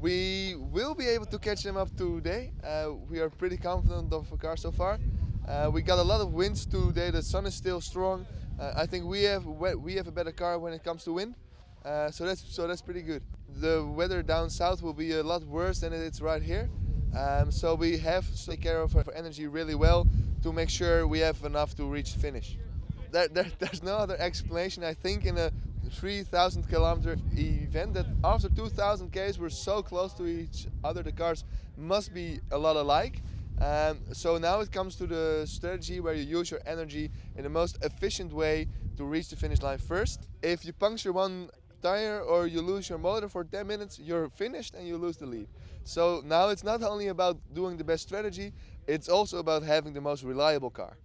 We will be able to catch them up today. We are pretty confident of the car so far. We got a lot of winds today. The sun is still strong. I think we have a better car when it comes to wind. So that's pretty good. The weather down south will be a lot worse than it's right here. So we have to take care of our energy really well to make sure we have enough to reach the finish. There's no other explanation. I think in a 3,000 kilometer event that after 2,000 Ks we're so close to each other, the cars must be a lot alike. So now it comes to the strategy where you use your energy in the most efficient way to reach the finish line first. If you puncture one tire or you lose your motor for 10 minutes, you're finished and you lose the lead. So now it's not only about doing the best strategy, it's also about having the most reliable car.